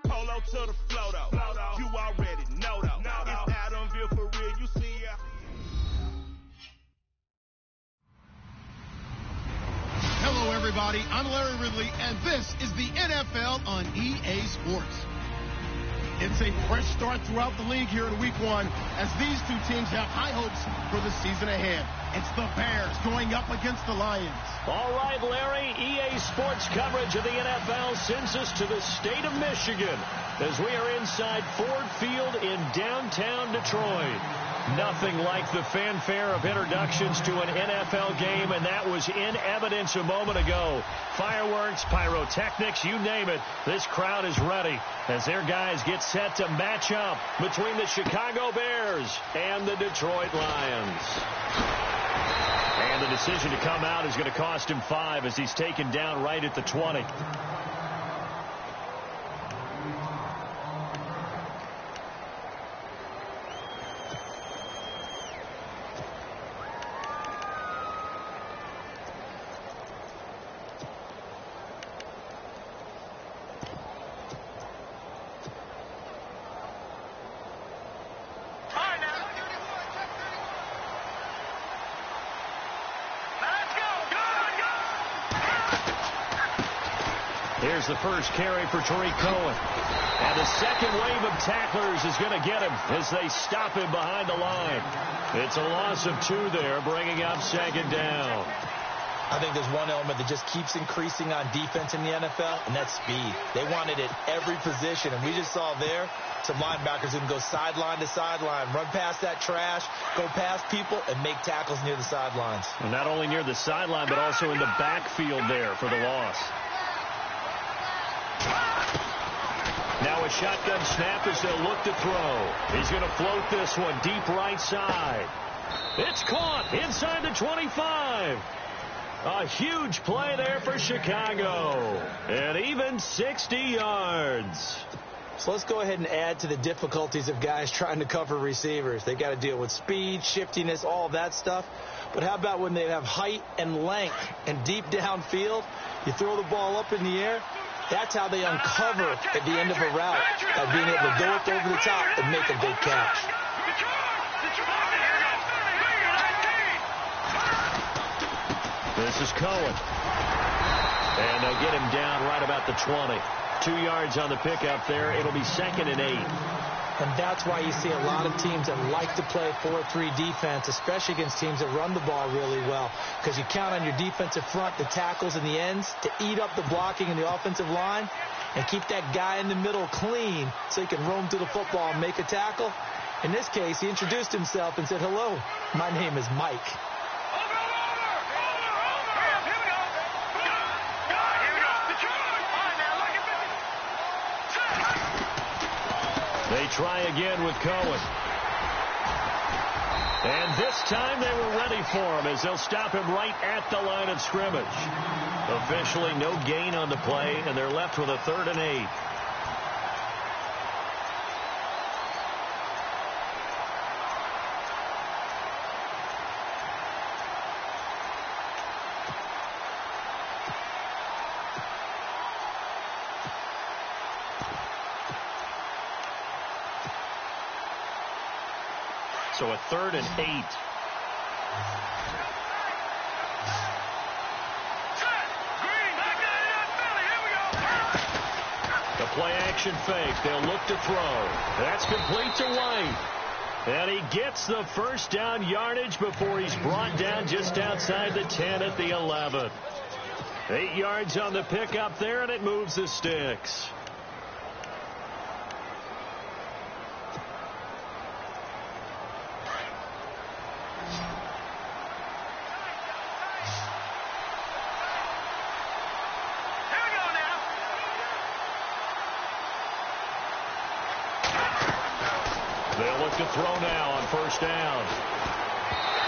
Polo to the flow though. You already know though. It's Adamville for real. You see ya. Hello, everybody. I'm Larry Ridley, and this is the NFL on EA Sports. It's a fresh start throughout the league here in Week 1 as these two teams have high hopes for the season ahead. It's the Bears going up against the Lions. All right, Larry, EA Sports coverage of the NFL sends us to the state of Michigan as we are inside Ford Field in downtown Detroit. Nothing like the fanfare of introductions to an NFL game, and that was in evidence a moment ago. Fireworks, pyrotechnics, you name it. This crowd is ready as their guys get set to match up between the Chicago Bears and the Detroit Lions. And the decision to come out is going to cost him 5 as he's taken down right at the 20. Here's the first carry for Tariq Cohen. And the second wave of tacklers is going to get him as they stop him behind the line. It's a loss of 2 there, bringing up second down. I think there's one element that just keeps increasing on defense in the NFL, and that's speed. They want it at every position, and we just saw there some linebackers who can go sideline to sideline, run past that trash, go past people, and make tackles near the sidelines. And not only near the sideline, but also in the backfield there for the loss. Now a shotgun snap as they'll look to throw. He's going to float this one deep right side. It's caught inside the 25. A huge play there for Chicago. And even 60 yards. So let's go ahead and add to the difficulties of guys trying to cover receivers. They got to deal with speed, shiftiness, all that stuff. But how about when they have height and length and deep downfield? You throw the ball up in the air. That's how they uncover at the end of a route, by being able to go up over the top and make a big catch. This is Cohen. And they'll get him down right about the 20. 2 yards on the pickup there. It'll be 2nd and 8. And that's why you see a lot of teams that like to play 4-3 defense, especially against teams that run the ball really well, because you count on your defensive front, the tackles and the ends, to eat up the blocking in the offensive line and keep that guy in the middle clean so he can roam to the football and make a tackle. In this case, he introduced himself and said, "Hello, my name is Mike." They try again with Cohen. And this time they were ready for him as they'll stop him right at the line of scrimmage. Officially no gain on the play, and they're left with a 3rd and 8. So a 3rd and 8. The play action fake. They'll look to throw. That's complete to White. And he gets the first down yardage before he's brought down just outside the 10 at the 11. 8 yards on the pickup there, and it moves the sticks. They'll look to throw now on 1st down.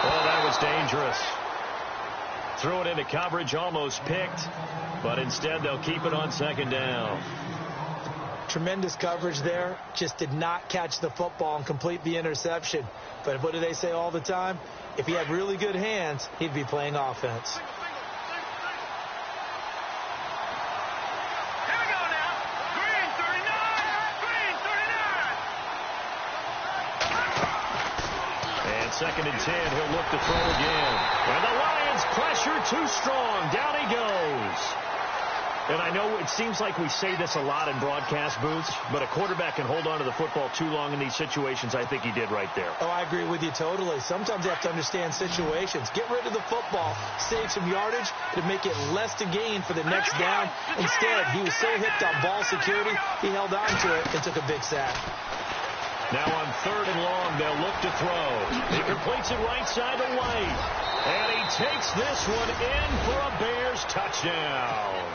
Oh, that was dangerous. Threw it into coverage, almost picked, but instead they'll keep it on 2nd down. Tremendous coverage there. Just did not catch the football and complete the interception. But what do they say all the time? If he had really good hands, he'd be playing offense. On 2nd and 10, he'll look to throw again. And the Lions pressure too strong. Down he goes. And I know it seems like we say this a lot in broadcast booths, but a quarterback can hold on to the football too long in these situations. I think he did right there. Oh, I agree with you totally. Sometimes you have to understand situations. Get rid of the football, save some yardage to make it less to gain for the next down. Instead, he was so hipped on ball security, he held on to it and took a big sack. Now on 3rd and long, they'll look to throw. He completes it right side to White. And he takes this one in for a Bears touchdown.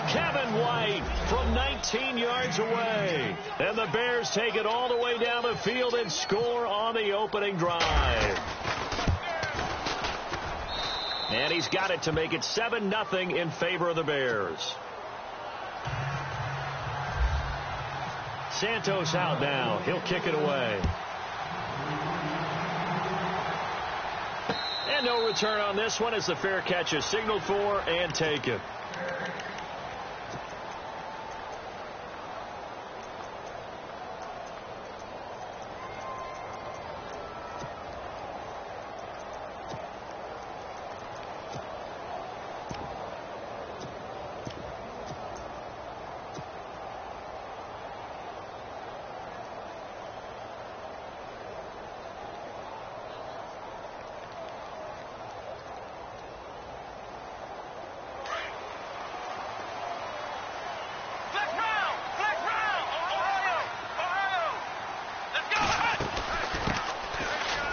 Kevin White from 19 yards away. And the Bears take it all the way down the field and score on the opening drive. And he's got it to make it 7-0 in favor of the Bears. Santos out now. He'll kick it away. And no return on this one as the fair catch is signaled for and taken.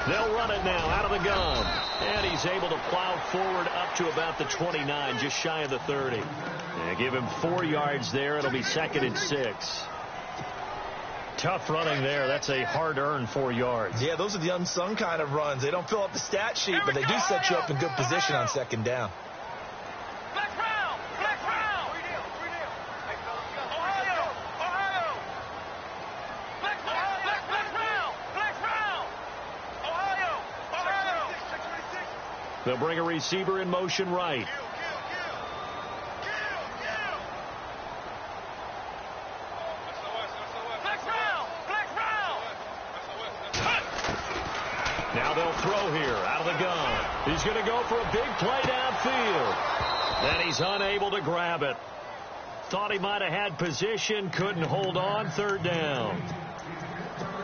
They'll run it now out of the gun. And he's able to plow forward up to about the 29, just shy of the 30. And give him 4 yards there. It'll be 2nd and 6. Tough running there. That's a hard-earned 4 yards. Yeah, those are the unsung kind of runs. They don't fill up the stat sheet, but they do set you up in good position on 2nd down. They'll bring a receiver in motion right. Now they'll throw here out of the gun. He's going to go for a big play downfield. And he's unable to grab it. Thought he might have had position, couldn't hold on. 3rd down.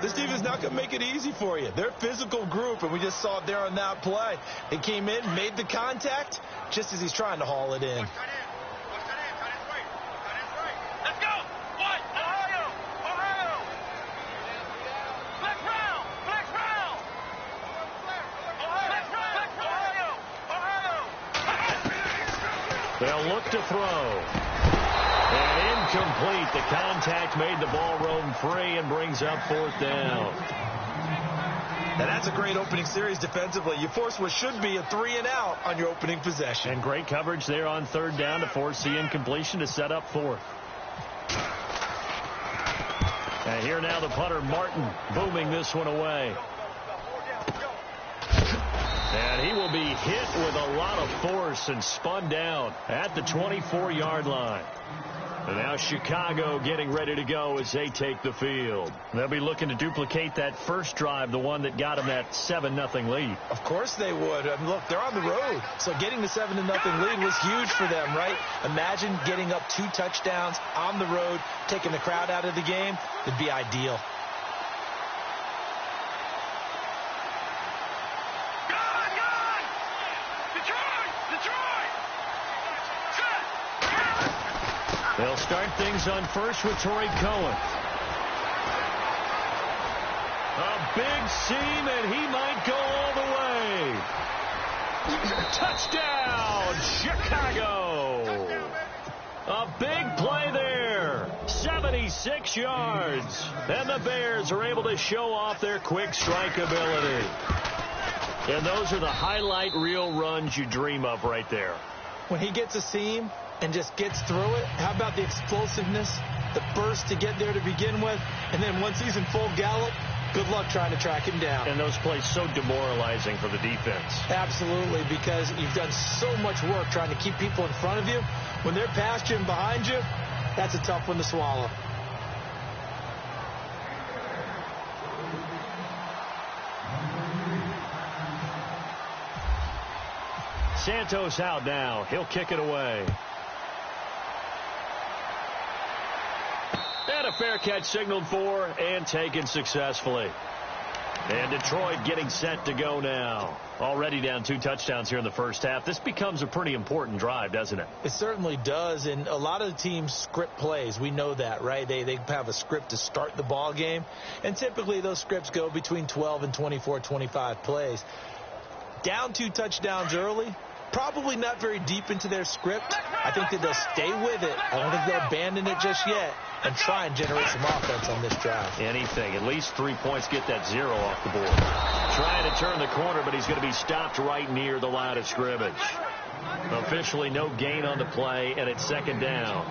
This team is not going to make it easy for you. They're a physical group, and we just saw it there on that play. They came in, made the contact, just as he's trying to haul it in. Let's go! What? Ohio! Ohio! Flex round! Flex round! Ohio! Ohio! Ohio! They'll look to throw. And incomplete. The contact made the ball roam free and brings up 4th down. Now that's a great opening series defensively. You force what should be a 3-and-out on your opening possession. And great coverage there on 3rd down to force the incompletion to set up 4th. And here now the punter, Martin, booming this one away. And he will be hit with a lot of force and spun down at the 24-yard line. And now Chicago getting ready to go as they take the field. They'll be looking to duplicate that first drive, the one that got them that 7-0 lead. Of course they would. Look, they're on the road. So getting the 7-0 lead was huge for them, right? Imagine getting up 2 touchdowns on the road, taking the crowd out of the game. It'd be ideal. They'll start things on first with Torrey Cohen. A big seam, and he might go all the way. Touchdown, Chicago. A big play there. 76 yards. And the Bears are able to show off their quick strike ability. And those are the highlight reel runs you dream of right there. When he gets a seam and just gets through it, how about the explosiveness, the burst to get there to begin with, and then once he's in full gallop, good luck trying to track him down. And those plays so demoralizing for the defense. Absolutely, because you've done so much work trying to keep people in front of you. When they're past you and behind you, that's a tough one to swallow. Santos out now. He'll kick it away. And a fair catch signaled for and taken successfully. And Detroit getting set to go now. Already down 2 touchdowns here in the first half. This becomes a pretty important drive, doesn't it? It certainly does, and a lot of the teams script plays. We know that, right? They have a script to start the ball game, and typically those scripts go between 12 and 24, 25 plays. Down 2 touchdowns early, probably not very deep into their script. I think that they'll stay with it. I don't think they'll abandon it just yet and try and generate some offense on this drive. Anything. At least 3 points, get that 0 off the board. Trying to turn the corner, but he's going to be stopped right near the line of scrimmage. Officially no gain on the play, and it's second down.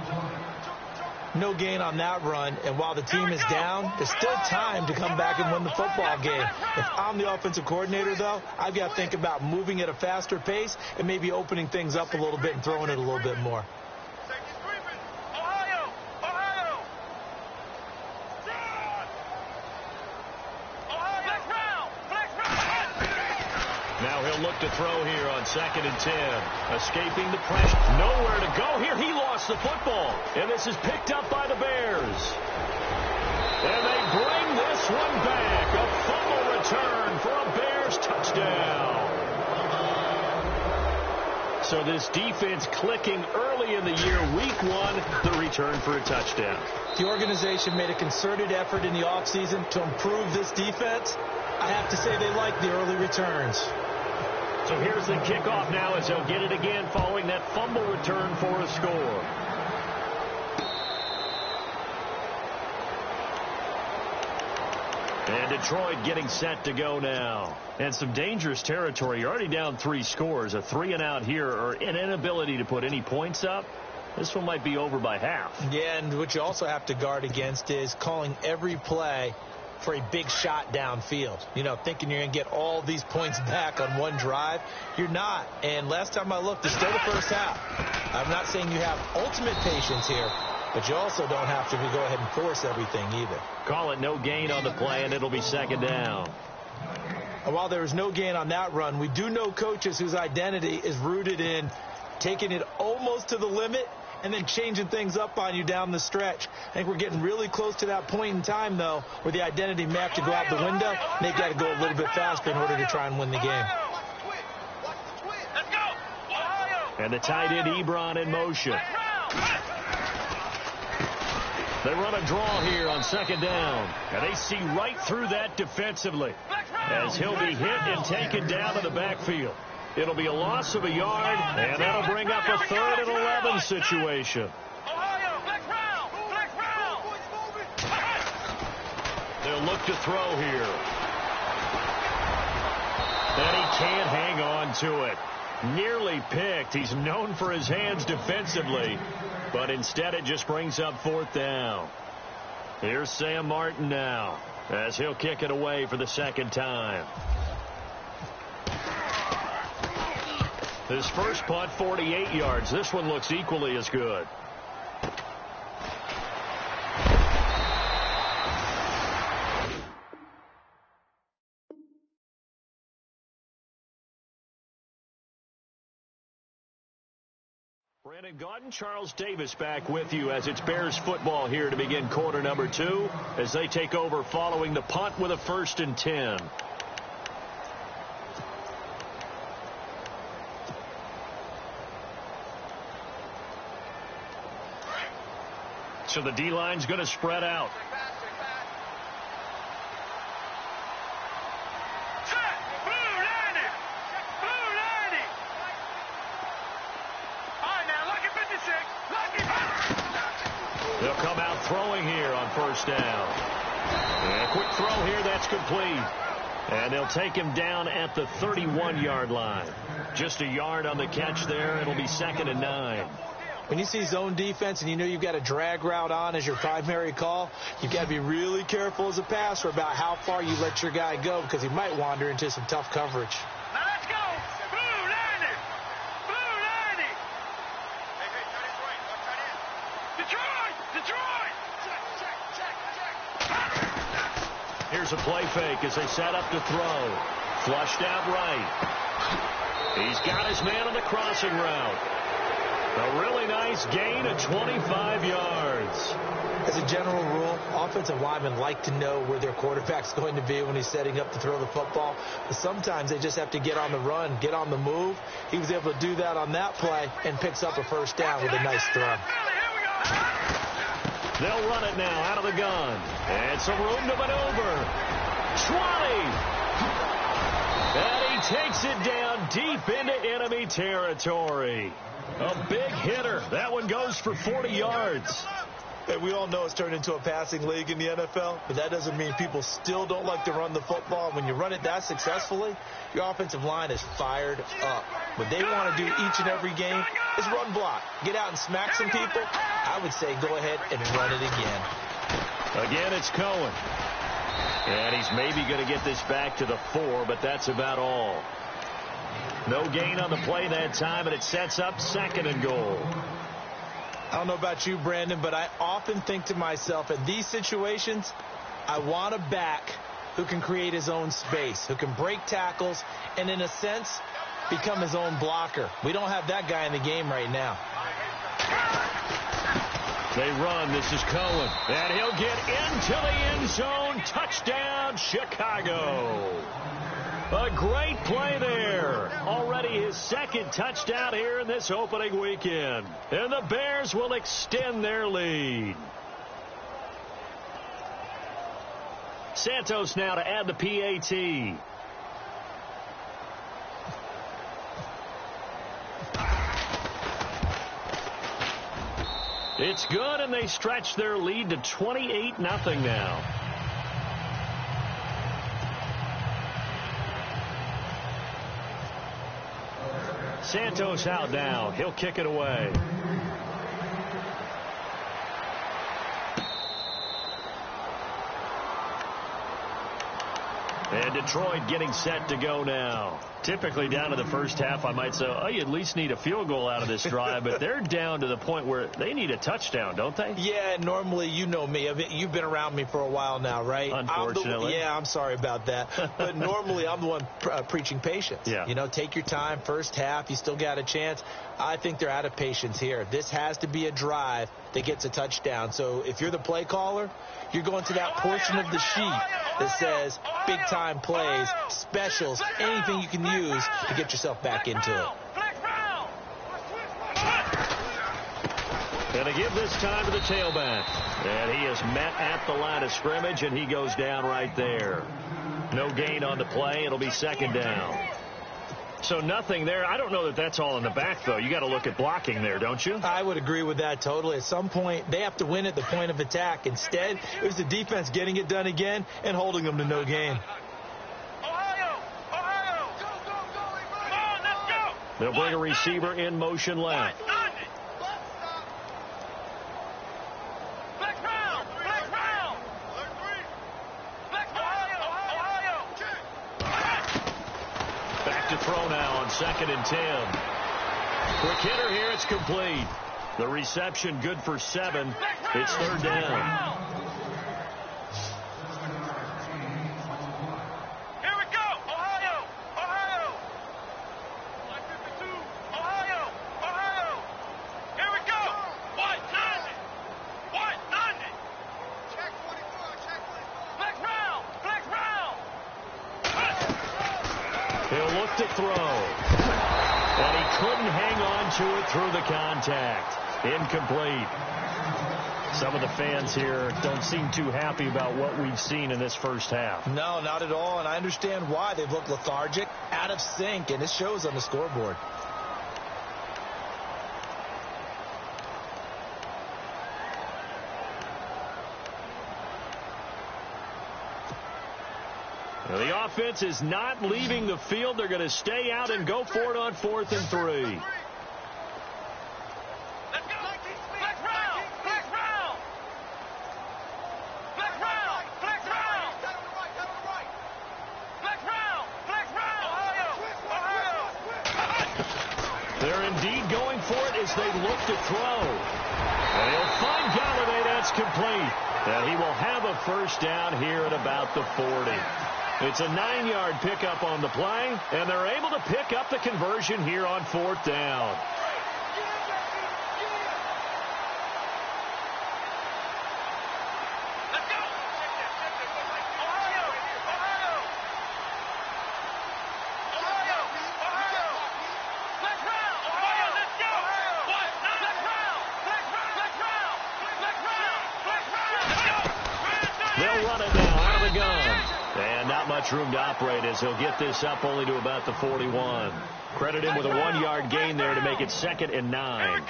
No gain on that run, and while the team is down, there's still time to come back and win the football game. If I'm the offensive coordinator, though, I've got to think about moving at a faster pace and maybe opening things up a little bit and throwing it a little bit more. Now he'll look to throw here on 2nd and 10. Escaping the pressure. Nowhere to go here. He lost the football. And this is picked up by the Bears. And they bring this one back. A fumble return for a Bears touchdown. So this defense clicking early in the year. Week 1, the return for a touchdown. The organization made a concerted effort in the offseason to improve this defense. I have to say they like the early returns. So here's the kickoff now as they'll get it again following that fumble return for a score. And Detroit getting set to go now. And some dangerous territory. You're already down 3 scores. A 3-and-out here or an inability to put any points up. This one might be over by half. Yeah, and what you also have to guard against is calling every play for a big shot downfield. You know, thinking you're going to get all these points back on one drive. You're not. And last time I looked, it's still the first half. I'm not saying you have ultimate patience here, but you also don't have to go ahead and force everything either. Call it no gain on the play, and it'll be second down. And while there was no gain on that run, we do know coaches whose identity is rooted in taking it almost to the limit and then changing things up on you down the stretch. I think we're getting really close to that point in time, though, where the identity may have to go out the window, and they've got to go a little bit faster in order to try and win the game. And the tight end Ebron in motion. They run a draw here on 2nd down, and they see right through that defensively as he'll be hit and taken down to the backfield. It'll be a loss of a yard, and that'll bring up a 3rd and 11 situation. They'll look to throw here. And he can't hang on to it. Nearly picked. He's known for his hands defensively, but instead it just brings up 4th down. Here's Sam Martin now as he'll kick it away for the 2nd time. His first punt, 48 yards. This one looks equally as good. Brandon Gaudin, Charles Davis back with you as it's Bears football here to begin quarter number 2 as they take over following the punt with a 1st and 10. So the D-line's going to spread out. They'll come out throwing here on 1st down. And a quick throw here, that's complete. And they'll take him down at the 31-yard line. Just a yard on the catch there. It'll be 2nd and 9. When you see zone defense and you know you've got a drag route on as your primary call, you've got to be really careful as a passer about how far you let your guy go because he might wander into some tough coverage. Now let's go. Blue 90. Blue 90. Detroit. Here's a play fake as they set up to throw. Flushed out right. He's got his man on the crossing route. A really nice gain of 25 yards. As a general rule, offensive linemen like to know where their quarterback's going to be when he's setting up to throw the football. But sometimes they just have to get on the run, get on the move. He was able to do that on that play and picks up a first down with a nice throw. They'll run it now out of the gun. And some room to maneuver. 20. And he takes it down deep into enemy territory. A big hitter. That one goes for 40 yards. And we all know it's turned into a passing league in the NFL, but that doesn't mean people still don't like to run the football. When you run it that successfully, your offensive line is fired up. What they want to do each and every game is run block. Get out and smack some people. I would say go ahead and run it again. Again, it's Cohen. And he's maybe going to get this back to the 4, but that's about all. No gain on the play that time, and it sets up 2nd and goal. I don't know about you, Brandon, but I often think to myself, in these situations, I want a back who can create his own space, who can break tackles, and in a sense, become his own blocker. We don't have that guy in the game right now. They run. This is Cohen. And he'll get into the end zone. Touchdown, Chicago. A great play there. Already his 2nd touchdown here in this opening weekend. And the Bears will extend their lead. Santos now to add the PAT. It's good, and they stretch their lead to 28-0 now. Santos out now. He'll kick it away. And Detroit getting set to go now. Typically down to the first half, I might say, oh, you at least need a field goal out of this drive. But they're down to the point where they need a touchdown, don't they? Yeah, normally, you know me. You've been around me for a while now, right? Unfortunately. I'm sorry about that. But normally, I'm the one preaching patience. Yeah. You know, take your time. First half, you still got a chance. I think they're out of patience here. This has to be a drive that gets a touchdown. So if you're the play caller, you're going to that portion of the sheet that says big-time plays, specials, anything you can use to get yourself back into it. And they give this time to the tailback. And he is met at the line of scrimmage, and he goes down right there. No gain on the play. It'll be 2nd down. So nothing there. I don't know that that's all in the back, though. You got to look at blocking there, don't you? I would agree with that totally. At some point, they have to win at the point of attack. Instead, it was the defense getting it done again and holding them to no gain. They'll bring a receiver in motion left. Back to throw now on 2nd and 10. Quick hitter here. It's complete. The reception good for 7. It's 3rd down. He'll look to throw. And he couldn't hang on to it through the contact. Incomplete. Some of the fans here don't seem too happy about what we've seen in this first half. No, not at all, and I understand why. They've looked lethargic, out of sync, and it shows on the scoreboard. The offense is not leaving the field. They're going to stay out and go for it on 4th and 3. They're indeed going for it as they look to throw. And he'll find Galladay. That's complete. And he will have a first down here at about the 40. It's a 9-yard pickup on the play, and they're able to pick up the conversion here on 4th down. They'll run it now out of the gun. And not much room to operate as he'll get this up only to about the 41. Credit him with a 1-yard gain there to make it 2nd and 9.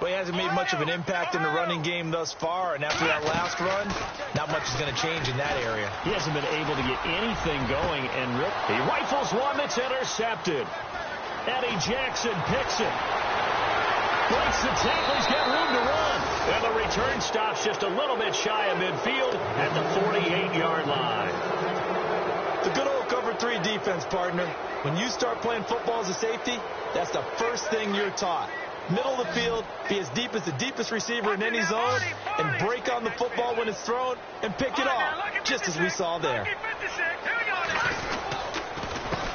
Well, he hasn't made much of an impact in the running game thus far, and after that last run, not much is going to change in that area. He hasn't been able to get anything going, and he rifles one that's intercepted. Eddie Jackson picks it. Breaks the tackles, get room to run. And the return stops just a little bit shy of midfield at the 48-yard line. The good old cover 3 defense, partner. When you start playing football as a safety, that's the first thing you're taught. Middle of the field, be as deep as the deepest receiver in any zone, and break on the football when it's thrown and pick it off, just as we saw there.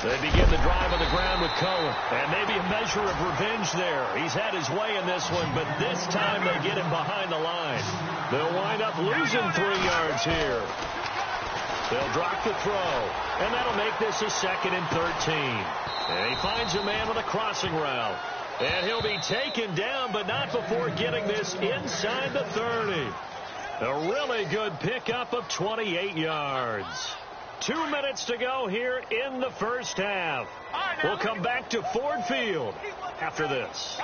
They begin the drive on the ground with Cohen. And maybe a measure of revenge there. He's had his way in this one, but this time they get him behind the line. They'll wind up losing 3 yards here. They'll drop the throw, and that'll make this a 2nd and 13. And he finds a man on a crossing route. And he'll be taken down, but not before getting this inside the 30. A really good pickup of 28 yards. 2 minutes to go here in the first half. We'll come back to Ford Field after this.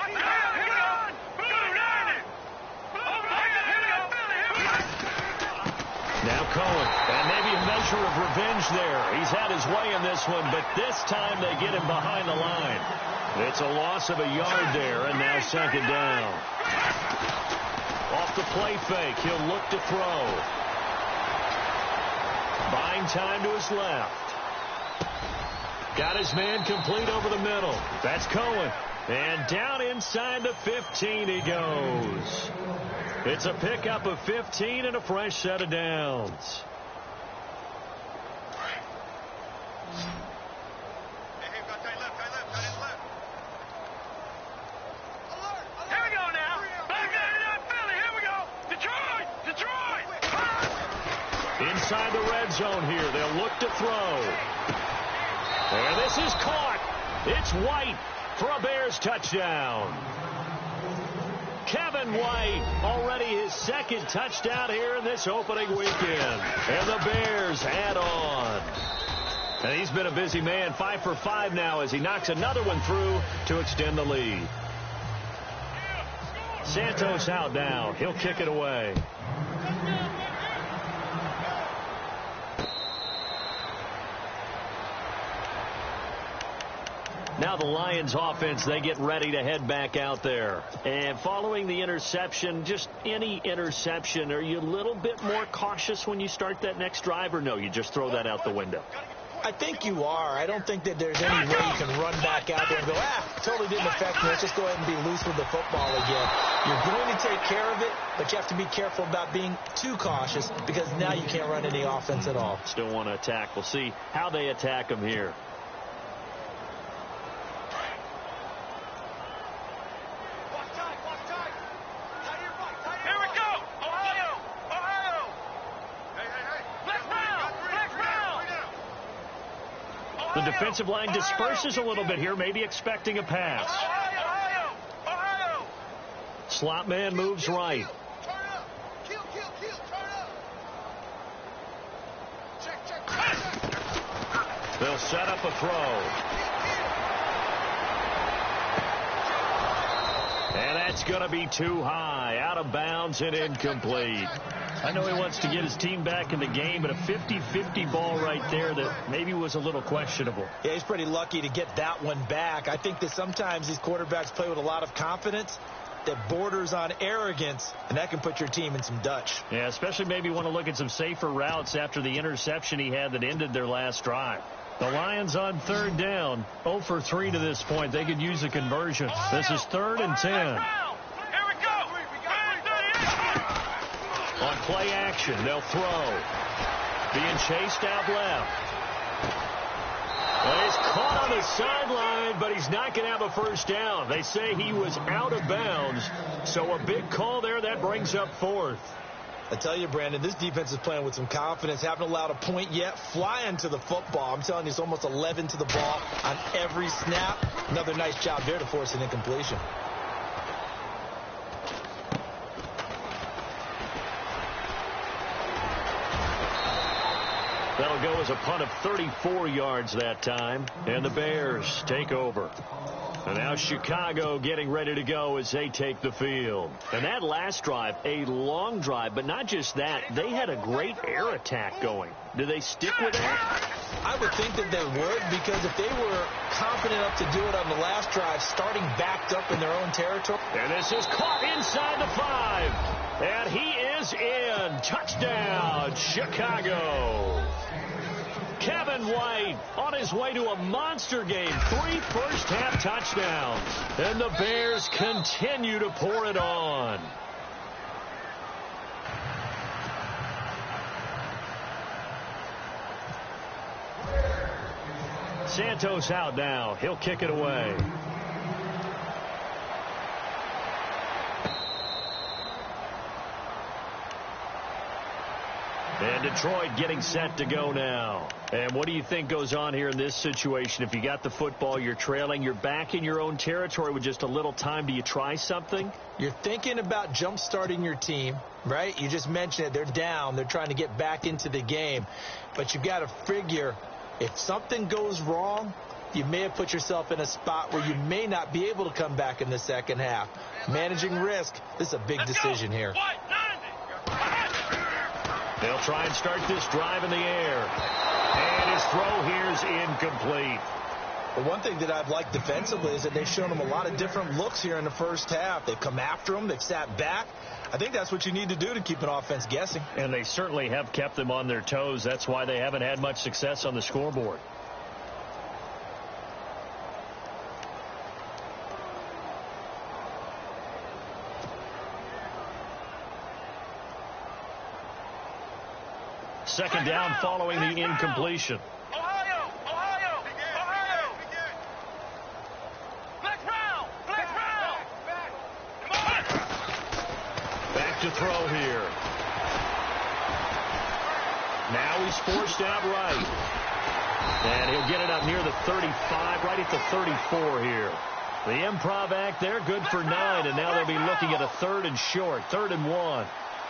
Now Cohen, and maybe a measure of revenge there. He's had his way in this one, but this time they get him behind the line. It's a loss of a yard there, and now 2nd down. Off the play fake, he'll look to throw. Buying time to his left. Got his man complete over the middle. That's Cohen. And down inside the 15 he goes. It's a pickup of 15 and a fresh set of downs. Inside the red zone here. They'll look to throw. And this is caught. It's White for a Bears touchdown. Kevin White, already his 2nd touchdown here in this opening weekend. And the Bears add on. And he's been a busy man, 5 for 5 now as he knocks another one through to extend the lead. Santos out now. He'll kick it away. Now the Lions offense, they get ready to head back out there. And following the interception, just any interception, are you a little bit more cautious when you start that next drive, or no, you just throw that out the window? I think you are. I don't think that there's any way you can run back out there and go, totally didn't affect me. Let's just go ahead and be loose with the football again. You're going to take care of it, but you have to be careful about being too cautious because now you can't run any offense at all. Still want to attack. We'll see how they attack them here. The defensive line disperses a little bit here, maybe expecting a pass. Slot man moves right. They'll set up a throw. And that's going to be too high, out of bounds and incomplete. I know he wants to get his team back in the game, but a 50-50 ball right there that maybe was a little questionable. Yeah, he's pretty lucky to get that one back. I think that sometimes these quarterbacks play with a lot of confidence that borders on arrogance, and that can put your team in some Dutch. Yeah, especially maybe want to look at some safer routes after the interception he had that ended their last drive. The Lions on 3rd down, 0 for 3 to this point. They could use a conversion. This is 3rd and 10. On play action, they'll throw. Being chased out left. sideline, but he's not going to have a first down. They say he was out of bounds, so a big call there. That brings up fourth. I tell you, Brandon, this defense is playing with some confidence. Haven't allowed a point yet. Flying to the football. I'm telling you, it's almost 11 to the ball on every snap. Another nice job there to force an incompletion. That'll go as a punt of 34 yards that time. And the Bears take over. And now Chicago getting ready to go as they take the field. And that last drive, a long drive, but not just that. They had a great air attack going. Do they stick with that? I would think that they would, because if they were confident enough to do it on the last drive, starting backed up in their own territory. And this is caught inside the 5. And he is in. Touchdown, Chicago. Kevin White on his way to a monster game. 3 first-half touchdowns. And the Bears continue to pour it on. Santos out now. He'll kick it away. And Detroit getting set to go now. And what do you think goes on here in this situation? If you got the football, you're trailing, you're back in your own territory with just a little time. Do you try something? You're thinking about jump-starting your team, right? You just mentioned it. They're down. They're trying to get back into the game. But you've got to figure, if something goes wrong, you may have put yourself in a spot where you may not be able to come back in the second half. Managing risk, this is a big decision here. They'll try and start this drive in the air. And his throw here is incomplete. But one thing that I've liked defensively is that they've shown him a lot of different looks here in the first half. They've come after him. They've sat back. I think that's what you need to do to keep an offense guessing. And they certainly have kept them on their toes. That's why they haven't had much success on the scoreboard. Second down following the incompletion. Ohio! Back to throw here. Now he's forced out right. And he'll get it up near the 35, right at the 34 here. The improv act there, good for 9, and now they'll be looking at a 3rd and short, 3rd and 1.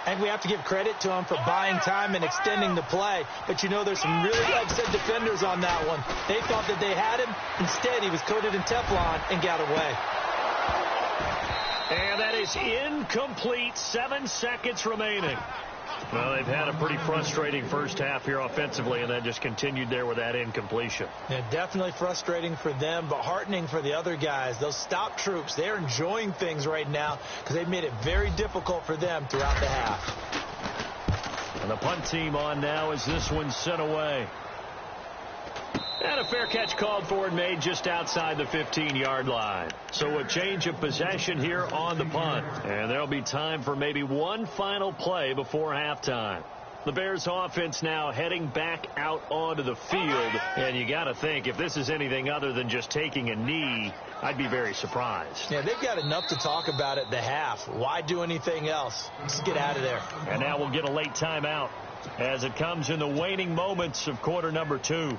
And we have to give credit to him for buying time and extending the play. But, you know, there's some really upset defenders on that one. They thought that they had him. Instead, he was coated in Teflon and got away. And that is incomplete. 7 seconds remaining. Well, they've had a pretty frustrating first half here offensively, and that just continued there with that incompletion. Yeah, definitely frustrating for them, but heartening for the other guys. Those stop troops, they're enjoying things right now because they've made it very difficult for them throughout the half. And the punt team on now as this one's sent away. And a fair catch called for and made just outside the 15-yard line. So a change of possession here on the punt. And there'll be time for maybe one final play before halftime. The Bears offense now heading back out onto the field. And you got to think, if this is anything other than just taking a knee, I'd be very surprised. Yeah, they've got enough to talk about at the half. Why do anything else? Just get out of there. And now we'll get a late timeout as it comes in the waning moments of quarter number 2.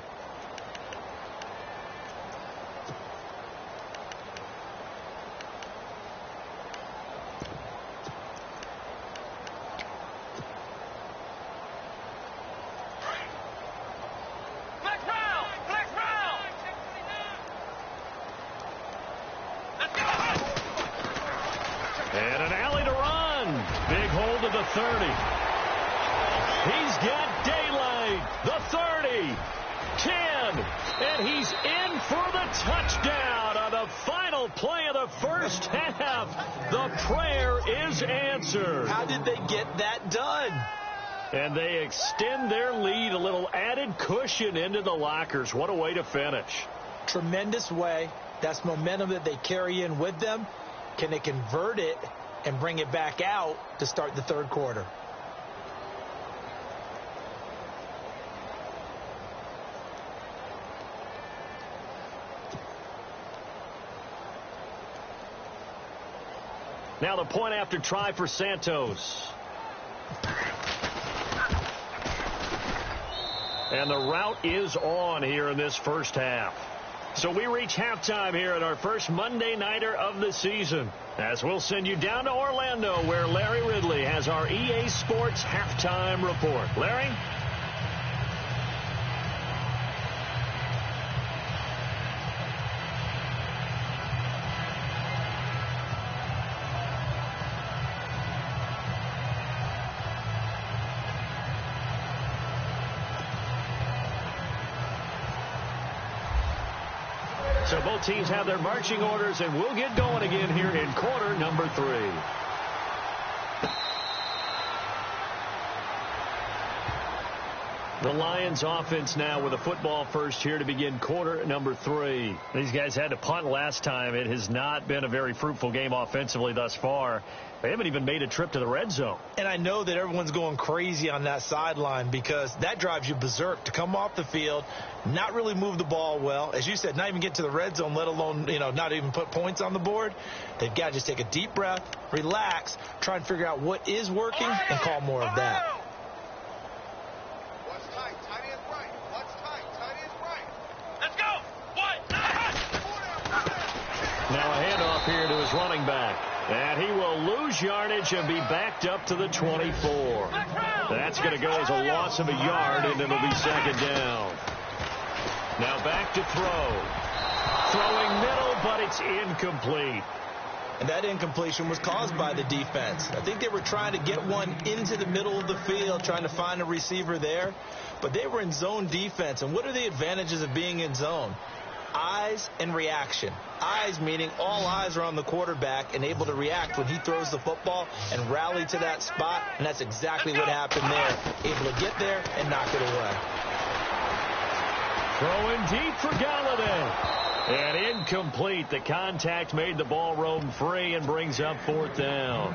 And an alley to run. Big hold of the 30. He's got daylight. The 30. 10. And he's in for the touchdown on the final play of the first half. The prayer is answered. How did they get that done? And they extend their lead, a little added cushion into the lockers. What a way to finish. Tremendous way. That's momentum that they carry in with them. Can they convert it and bring it back out to start the third quarter? Now the point after try for Santos. And the route is on here in this first half. So we reach halftime here at our first Monday Nighter of the season, as we'll send you down to Orlando, where Larry Ridley has our EA Sports halftime report. Larry? So both teams have their marching orders, and we'll get going again here in quarter number 3. The Lions offense now with a football first here to begin quarter number 3. These guys had to punt last time. It has not been a very fruitful game offensively thus far. They haven't even made a trip to the red zone. And I know that everyone's going crazy on that sideline because that drives you berserk to come off the field, not really move the ball well. As you said, not even get to the red zone, let alone, not even put points on the board. They've got to just take a deep breath, relax, try and figure out what is working and call more of that. What's tight? Tight end right. What's tight? Tight end right. Let's go. What? Now a handoff here to his running back. And he will lose yardage and be backed up to the 24. That's going to go as a loss of a yard, and it'll be second down. Now back to throw. Throwing middle, but it's incomplete. And that incompletion was caused by the defense. I think they were trying to get one into the middle of the field, trying to find a receiver there. But they were in zone defense. And what are the advantages of being in zone? Eyes and reaction. Eyes meaning all eyes are on the quarterback and able to react when he throws the football and rally to that spot. And that's exactly what happened there. Able to get there and knock it away. Throwing deep for Galladay. And incomplete. The contact made the ball roam free and brings up fourth down.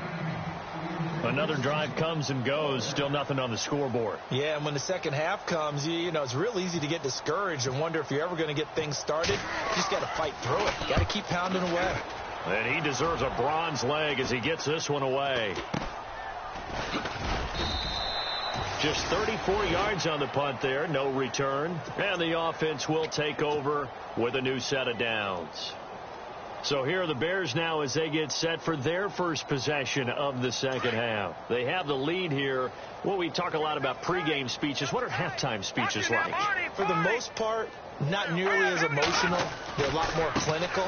Another drive comes and goes. Still nothing on the scoreboard. Yeah, and when the second half comes, it's real easy to get discouraged and wonder if you're ever going to get things started. You just got to fight through it. Got to keep pounding away. And he deserves a bronze leg as he gets this one away. Just 34 yards on the punt there. No return. And the offense will take over with a new set of downs. So here are the Bears now as they get set for their first possession of the second half. They have the lead here. Well, we talk a lot about pregame speeches. What are halftime speeches like? For the most part, not nearly as emotional. They're a lot more clinical.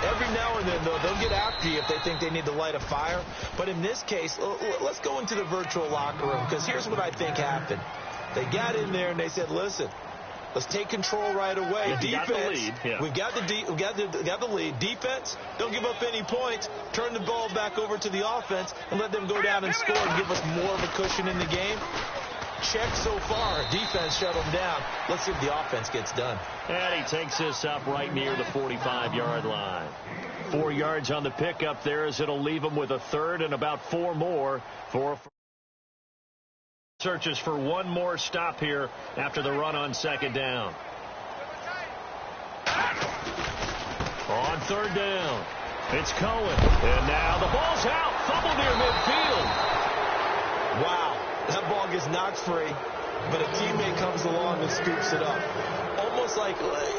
Every now and then, though, they'll get after you if they think they need to light a fire. But in this case, let's go into the virtual locker room, because here's what I think happened. They got in there and they said, listen, let's take control right away. Yeah, defense, got the lead. Yeah. we've got the lead. Defense, don't give up any points. Turn the ball back over to the offense and let them go down and score and give us more of a cushion in the game. Check so far. Defense shut them down. Let's see if the offense gets done. And he takes this up right near the 45-yard line. 4 yards on the pickup there as it'll leave him with a third and about 4 more for searches for one more stop here after the run on second down. On third down, it's Cohen. And now the ball's out. Fumble near midfield. Wow. That ball gets knocked free, but a teammate comes along and scoops it up.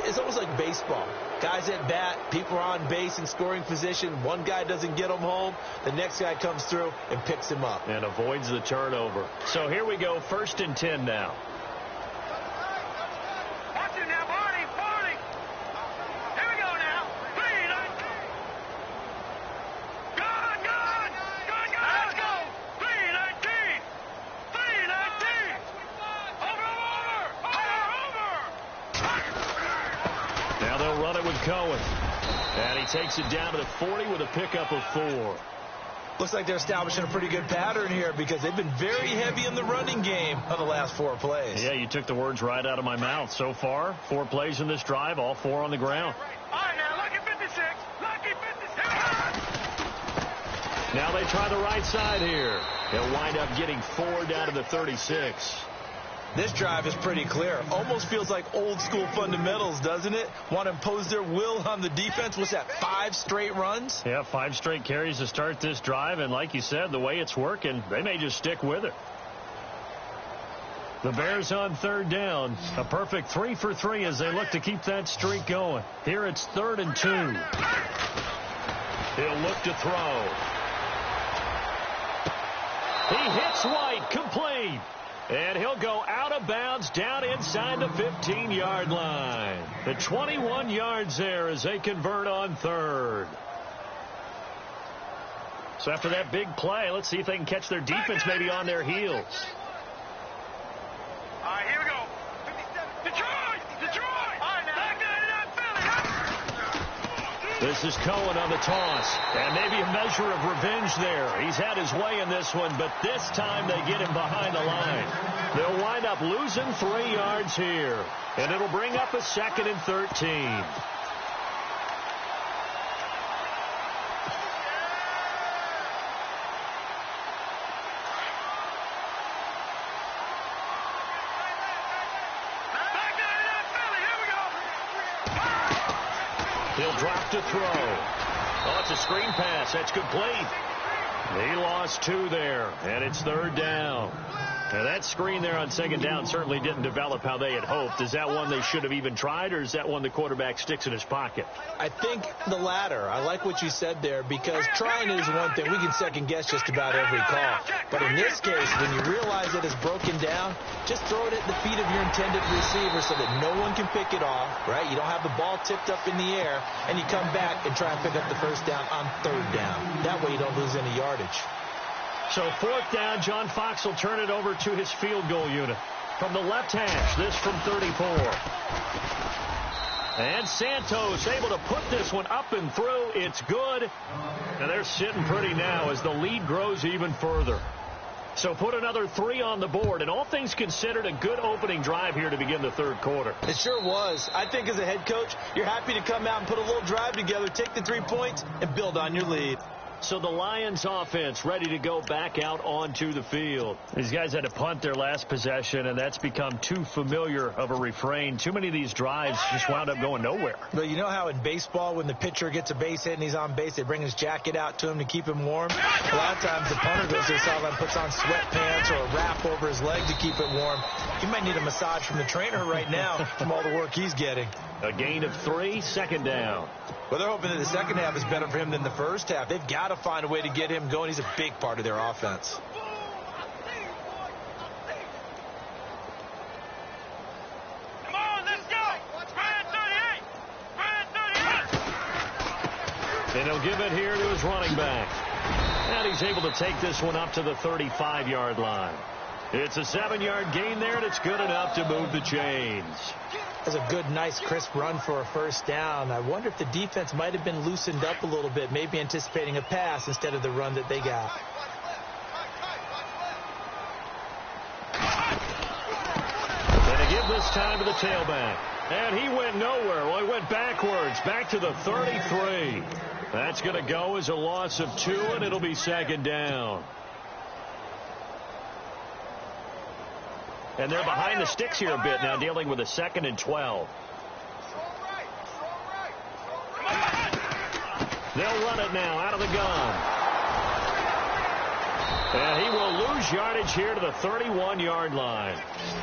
It's almost like baseball. Guys at bat, people are on base in scoring position. One guy doesn't get him home. The next guy comes through and picks him up. And avoids the turnover. So here we go, 1st and 10 now. Watch it now, Barney. Here we go now. 3-19. Good. Let's go. 3-19. Over. Now they'll run it with Cohen. And he takes it down to the 40 with a pickup of 4. Looks like they're establishing a pretty good pattern here because they've been very heavy in the running game of the last 4 plays. Yeah, you took the words right out of my mouth. So far, 4 plays in this drive, all 4 on the ground. All right, now, lucky 56. Lucky 56. Now they try the right side here. They'll wind up getting 4 down to the 36. This drive is pretty clear. Almost feels like old school fundamentals, doesn't it? Want to impose their will on the defense. What's that, 5 straight runs? Yeah, 5 straight carries to start this drive. And like you said, the way it's working, they may just stick with it. The Bears on 3rd down. A perfect 3 for 3 as they look to keep that streak going. Here it's 3rd and 2. He'll look to throw. He hits White, complete. And he'll go out of bounds down inside the 15-yard line. The 21 yards there as they convert on 3rd. So after that big play, let's see if they can catch their defense maybe on their heels. All right, here we go. 57. Detroit! All right, now. Back This is Cohen on the toss. And maybe a measure of revenge there. He's had his way in this one, but this time they get him behind the line. They'll wind up losing 3 yards here. And it'll bring up a 2nd and 13. He'll drop to throw. Oh, it's a screen pass. That's complete. He lost 2 there, and it's 3rd down. Now, that screen there on 2nd down certainly didn't develop how they had hoped. Is that one they should have even tried, or is that one the quarterback sticks in his pocket? I think the latter. I like what you said there, because trying is one thing. We can second-guess just about every call. But in this case, when you realize that it's broken down, just throw it at the feet of your intended receiver so that no one can pick it off, right? You don't have the ball tipped up in the air, and you come back and try and pick up the 1st down on 3rd down. That way you don't lose any yardage. So 4th down, John Fox will turn it over to his field goal unit. From the left hash, this from 34. And Santos able to put this one up and through. It's good. And they're sitting pretty now as the lead grows even further. So put another 3 on the board. And all things considered, a good opening drive here to begin the 3rd quarter. It sure was. I think as a head coach, you're happy to come out and put a little drive together, take the 3 points, and build on your lead. So the Lions offense ready to go back out onto the field. These guys had to punt their last possession, and that's become too familiar of a refrain. Too many of these drives just wound up going nowhere. But you know how in baseball, when the pitcher gets a base hit and he's on base, they bring his jacket out to him to keep him warm? A lot of times the punter goes to the sideline, puts on sweatpants or a wrap over his leg to keep it warm. He might need a massage from the trainer right now from all the work he's getting. A gain of 3, 2nd down. Well, they're hoping that the 2nd half is better for him than the 1st half. They've got to find a way to get him going. He's a big part of their offense. Come on, let's go. Brand 38. Brand 38. And he'll give it here to his running back. And he's able to take this one up to the 35-yard line. It's a 7-yard gain there, and it's good enough to move the chains. That's a good, nice, crisp run for a 1st down. I wonder if the defense might have been loosened up a little bit, maybe anticipating a pass instead of the run that they got. And they give this time to the tailback. And he went nowhere. Well, he went backwards, back to the 33. That's going to go as a loss of 2, and it'll be 2nd down. And they're behind the sticks here a bit now, dealing with a 2nd and 12. They'll run it now out of the gun. And he will lose yardage here to the 31-yard line.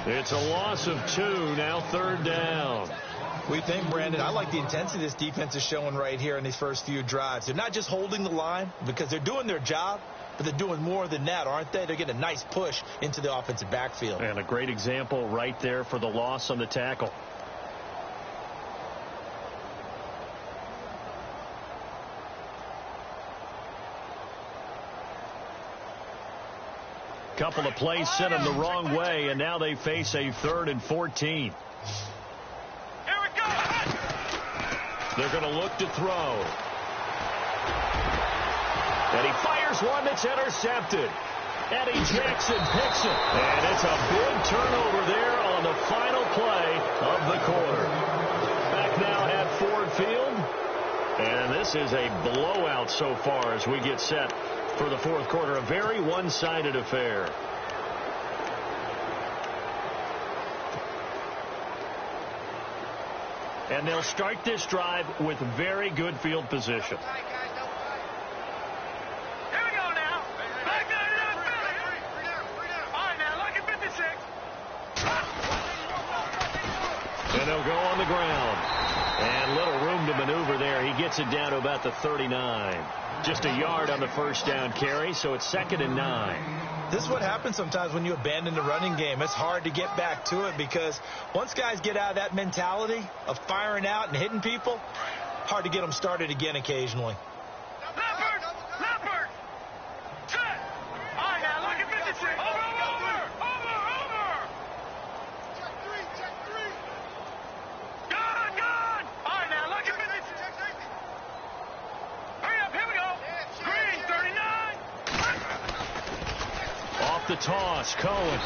It's a loss of 2, now 3rd down. We think, Brandon, I like the intensity this defense is showing right here in these first few drives. They're not just holding the line because they're doing their job, but they're doing more than that, aren't they? They're getting a nice push into the offensive backfield. And a great example right there for the loss on the tackle. Couple of plays sent them the wrong way, and now they face a 3rd and 14. Here we go. They're going to look to throw. And he fires one that's intercepted. Eddie Jackson picks it. And it's a big turnover there on the final play of the quarter. Back now at Ford Field. And this is a blowout so far as we get set for the 4th quarter. A very one-sided affair. And they'll start this drive with very good field position. And they'll go on the ground. And little room to maneuver there. He gets it down to about the 39. Just a yard on the first down carry, so it's 2nd and 9. This is what happens sometimes when you abandon the running game. It's hard to get back to it because once guys get out of that mentality of firing out and hitting people, hard to get them started again occasionally. The toss, Cohen.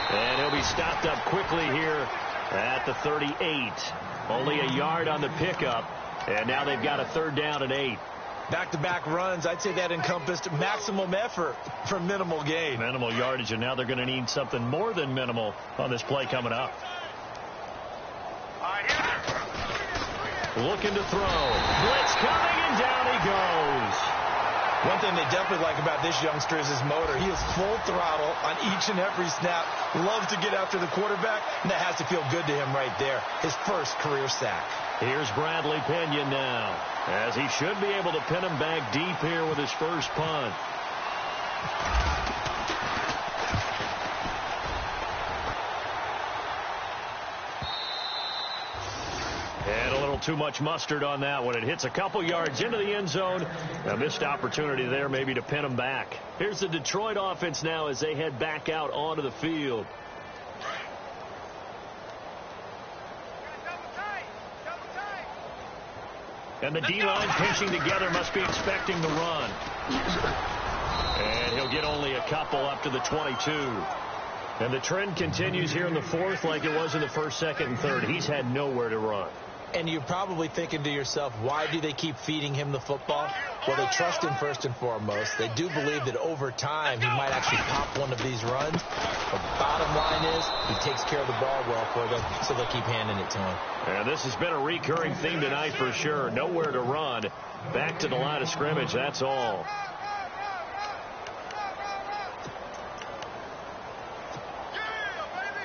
And he'll be stopped up quickly here at the 38. Only a yard on the pickup. And now they've got a 3rd down and 8. Back-to-back runs, I'd say that encompassed maximum effort for minimal gain. Minimal yardage, and now they're going to need something more than minimal on this play coming up. Looking to throw. Blitz coming, and down he goes. One thing they definitely like about this youngster is his motor. He is full throttle on each and every snap. Loves to get after the quarterback, and that has to feel good to him right there. His first career sack. Here's Bradley Pena now, as he should be able to pin him back deep here with his first punt. And a little too much mustard on that one. It hits a couple yards into the end zone. A missed opportunity there maybe to pin them back. Here's the Detroit offense now as they head back out onto the field. And the D-line pinching together, must be expecting the run. And he'll get only a couple up to the 22. And the trend continues here in the 4th like it was in the 1st, 2nd, and 3rd. He's had nowhere to run. And you're probably thinking to yourself, why do they keep feeding him the football? Well, they trust him first and foremost. They do believe that over time he might actually pop one of these runs. The bottom line is he takes care of the ball well for them, so they'll keep handing it to him. And this has been a recurring theme tonight for sure. Nowhere to run. Back to the line of scrimmage, that's all.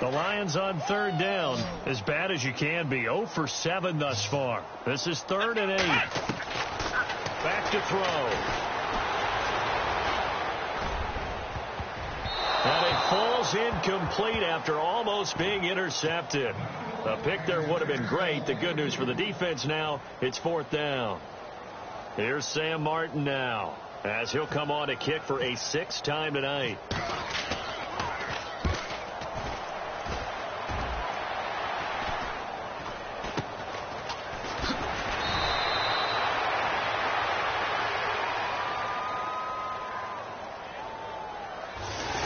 The Lions on 3rd down, as bad as you can be. 0 for 7 thus far. This is 3rd and 8. Back to throw. And it falls incomplete after almost being intercepted. A pick there would have been great. The good news for the defense now, it's 4th down. Here's Sam Martin now, as he'll come on to kick for a 6th time tonight.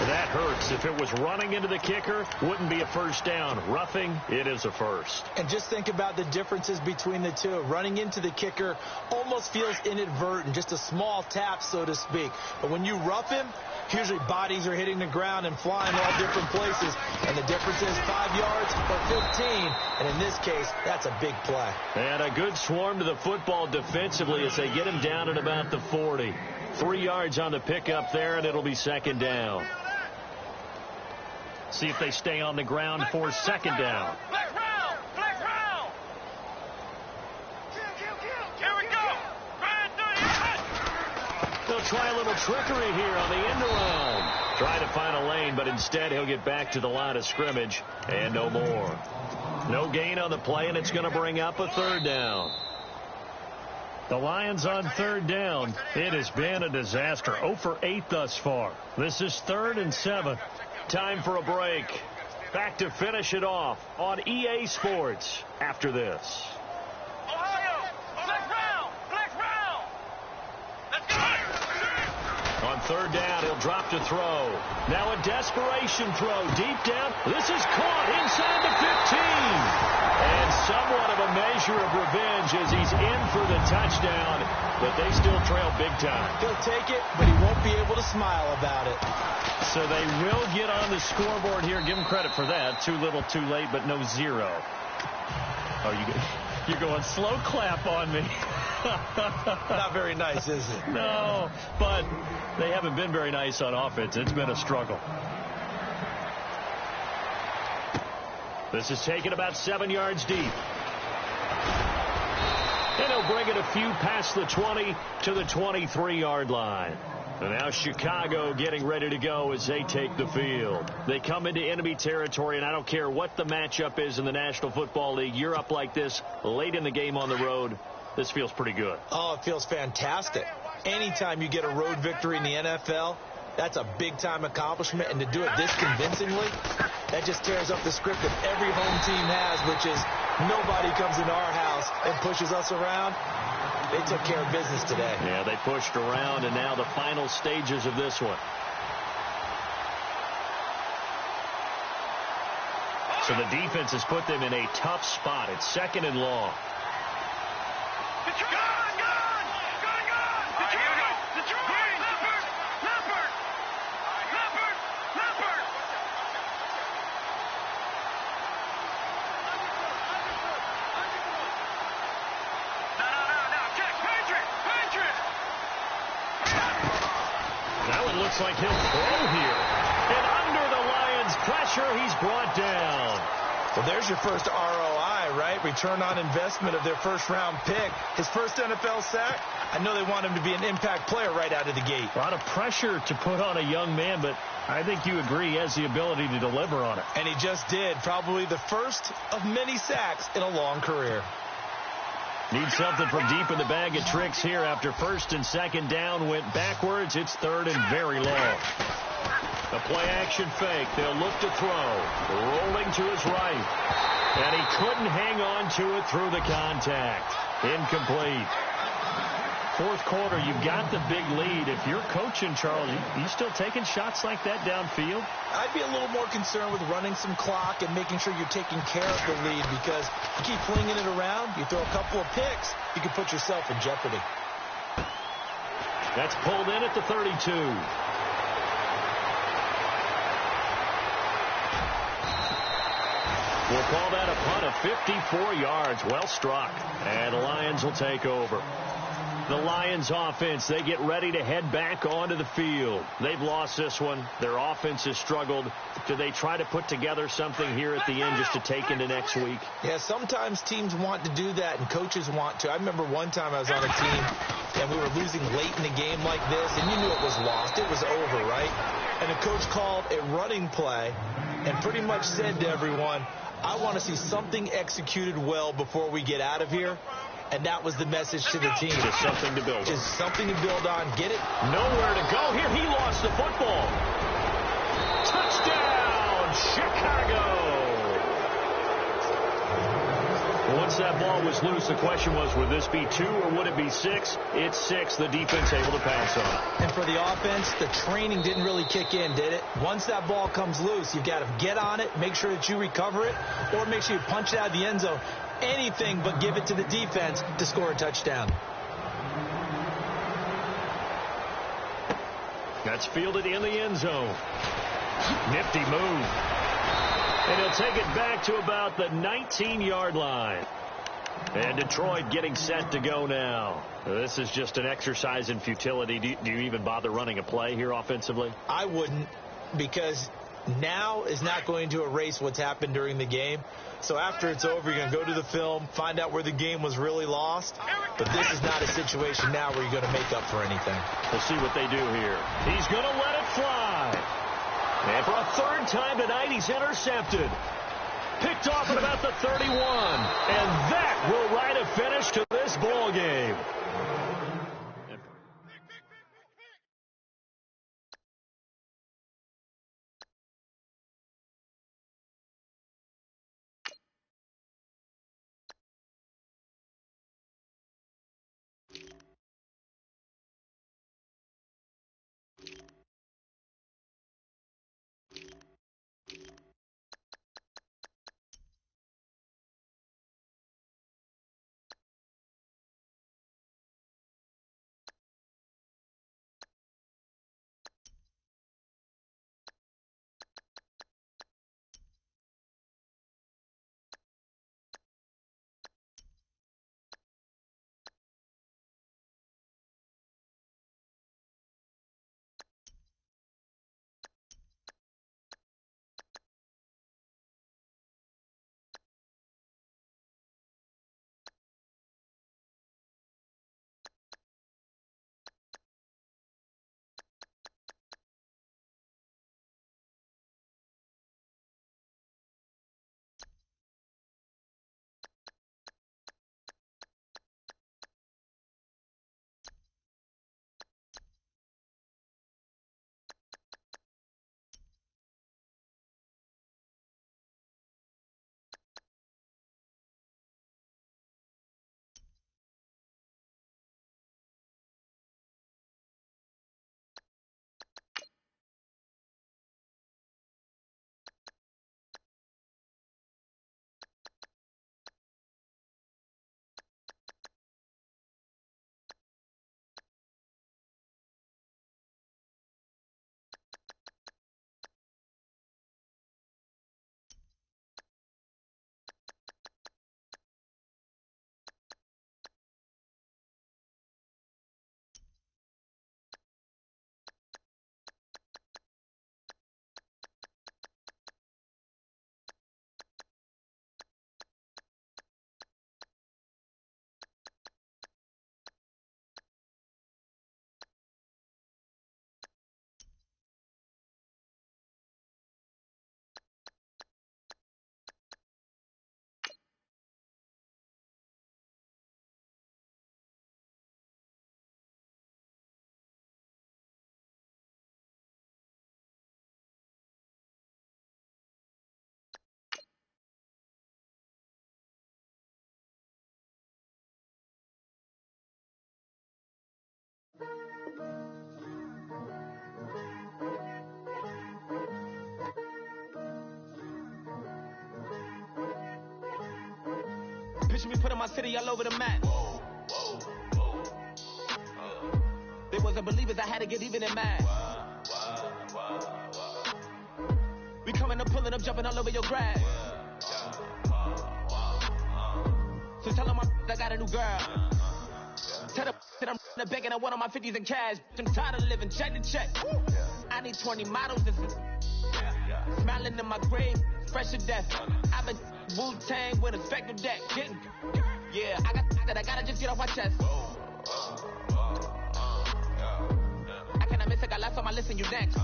That hurts. If it was running into the kicker, wouldn't be a first down. Roughing, it is a first. And just think about the differences between the two. Running into the kicker almost feels inadvertent, just a small tap, so to speak. But when you rough him, usually bodies are hitting the ground and flying all different places. And the difference is 5 yards or 15. And in this case, that's a big play. And a good swarm to the football defensively as they get him down at about the 40. 3 yards on the pickup there, and it'll be 2nd down. See if they stay on the ground for 2nd down. They'll try a little trickery here on the end around. Try to find a lane, but instead he'll get back to the line of scrimmage and no more. No gain on the play, and it's going to bring up a 3rd down. The Lions on 3rd down. It has been a disaster. 0 for 8 thus far. This is 3rd and 7. Time for a break. Back to finish it off on EA Sports after this. On 3rd down, he'll drop to throw. Now a desperation throw deep down. This is caught inside the 15. And somewhat of a measure of revenge as he's in for the touchdown. But they still trail big time. He'll take it, but he won't be able to smile about it. So they will get on the scoreboard here. Give him credit for that. Too little, too late, but no 0. Oh, you get... You're going, slow clap on me. Not very nice, is it? No, but they haven't been very nice on offense. It's been a struggle. This is taken about 7 yards deep. And he'll bring it a few past the 20 to the 23-yard line. And now Chicago getting ready to go as they take the field. They come into enemy territory, and I don't care what the matchup is in the National Football League. You're up like this late in the game on the road. This feels pretty good. Oh, it feels fantastic. Anytime you get a road victory in the NFL, that's a big-time accomplishment. And to do it this convincingly, that just tears up the script that every home team has, which is nobody comes into our house and pushes us around. They took care of business today. Yeah, they pushed around, and now the final stages of this one. So the defense has put them in a tough spot. It's 2nd and long. Looks like he'll throw here. And under the Lions' pressure, he's brought down. Well, there's your first ROI, right? Return on investment of their first-round pick. His first NFL sack. I know they want him to be an impact player right out of the gate. A lot of pressure to put on a young man, but I think you agree he has the ability to deliver on it. And he just did. Probably the first of many sacks in a long career. Need something from deep in the bag of tricks here after 1st and 2nd down went backwards. It's 3rd and very long. A play-action fake. They'll look to throw. Rolling to his right. And he couldn't hang on to it through the contact. Incomplete. 4th quarter, you've got the big lead. If you're coaching, Charles, you still taking shots like that downfield? I'd be a little more concerned with running some clock and making sure you're taking care of the lead, because you keep flinging it around, you throw a couple of picks, you can put yourself in jeopardy. That's pulled in at the 32. We'll call that a punt of 54 yards. Well struck. And the Lions will take over. The Lions offense, they get ready to head back onto the field. They've lost this one. Their offense has struggled. Do they try to put together something here at the end just to take into next week? Yeah, sometimes teams want to do that and coaches want to. I remember one time I was on a team and we were losing late in a game like this, and you knew it was lost. It was over, right? And the coach called a running play and pretty much said to everyone, I want to see something executed well before we get out of here. And that was the message to the team. Just something to build on. Just something to build on. Get it? Nowhere to go here. He lost the football. Touchdown, Chicago. Once that ball was loose, the question was, would this be 2 or would it be 6? It's 6. The defense able to pass on it. And for the offense, the training didn't really kick in, did it? Once that ball comes loose, you've got to get on it, make sure that you recover it, or make sure you punch it out of the end zone. Anything but give it to the defense to score a touchdown. That's fielded in the end zone. Nifty move. And he'll take it back to about the 19-yard line. And Detroit getting set to go now. This is just an exercise in futility. Do you even bother running a play here offensively? I wouldn't, because now is not going to erase what's happened during the game. So after it's over, you're going to go to the film, find out where the game was really lost. But this is not a situation now where you're going to make up for anything. We'll see what they do here. He's going to let it fly. And for a 3rd time tonight, he's intercepted. Picked off at about the 31. And that will write a finish to this ball game. watching me put in my city all over the map. They wasn't believers, I had to get even and mad. We coming up, pulling up, jumping all over your grass. So tell them I got a new girl. Tell them that I'm in the bank and I want all my 50s in cash. I'm tired of living check to check. I need 20 models. Smiling in my grave, fresh to death. I've been Wu-Tang with a spectral deck. Yeah, I gotta just get off my chest. I cannot miss it, got last on my list and you next.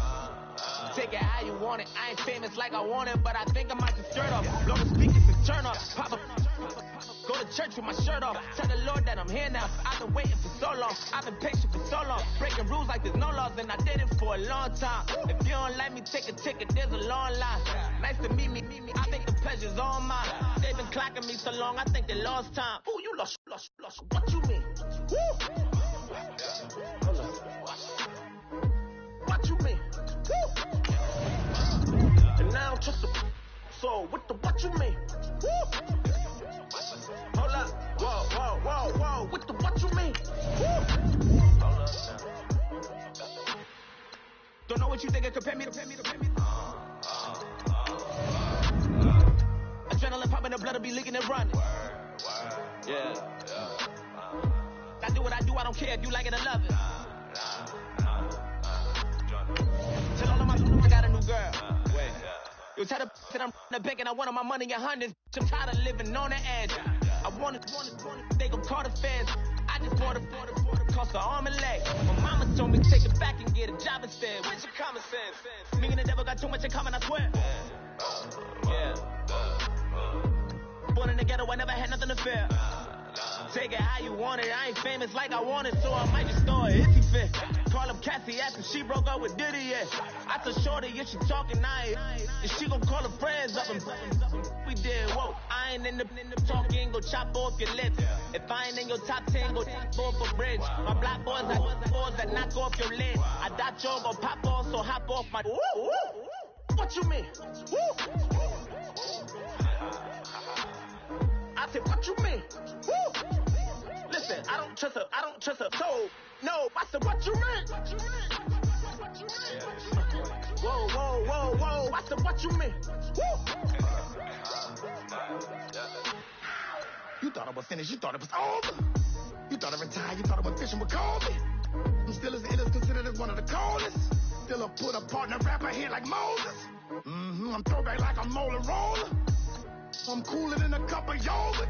Take it how you want it. I ain't famous like I want it, but I think I might just stir up. Blow the speakers and turn up. Pop up. Go to church with my shirt off. Tell the Lord that I'm here now. I've been waiting for so long. I've been patient for so long. Breaking rules like there's no laws, and I did it for a long time. If you don't like me, take a ticket. There's a long line. Nice to meet me. I think the pleasure's all mine. They've been clocking me so long, I think they lost time. Ooh, you lost. What you mean? Woo! What you mean? Woo! And now trust the so what you mean? Woo! Hold up, whoa, with the what you mean? Woo! Don't know what you think, compare me. Adrenaline popping, the blood will be leaking and running. Yeah. I do what I do, I don't care if you like it or love it. Tell all of my people I got a new girl. You tell the that I'm in the bank and I want all my money in hundreds. I'm tired of living on the edge. I want it, they gon' call the feds. I just bought a cost an arm and leg. My mama told me take it back and get a job instead. Where's your common sense? Me and the devil got too much in common, I swear. Yeah. Born in the ghetto, I never had nothing to fear. Take it how you want it. I ain't famous like I want it, so I might just throw a hissy fit. Call up Cassie after she broke up with Diddy, yeah. I told Shorty if she talking, if she gon' call her friends up and we did, whoa. I ain't in the talking, go chop off your lips. If I ain't in your top 10, go top off a bridge. My black boys that knock off your lid. I dot yo, go pop off, so hop off my. Woo. What you mean? Woo. I said, what you mean? Woo. Listen, I don't trust her. So, no, I said, what you mean? Whoa. I said, what you mean? Woo. You thought I was finished, you thought it was over. You thought I retired, you thought I was fishing with Kobe. I'm still as ill as considered as one of the coldest. Still a put a partner rapper here like Moses. I'm throwback like a molar roller. I'm cooler than a cup of yogurt.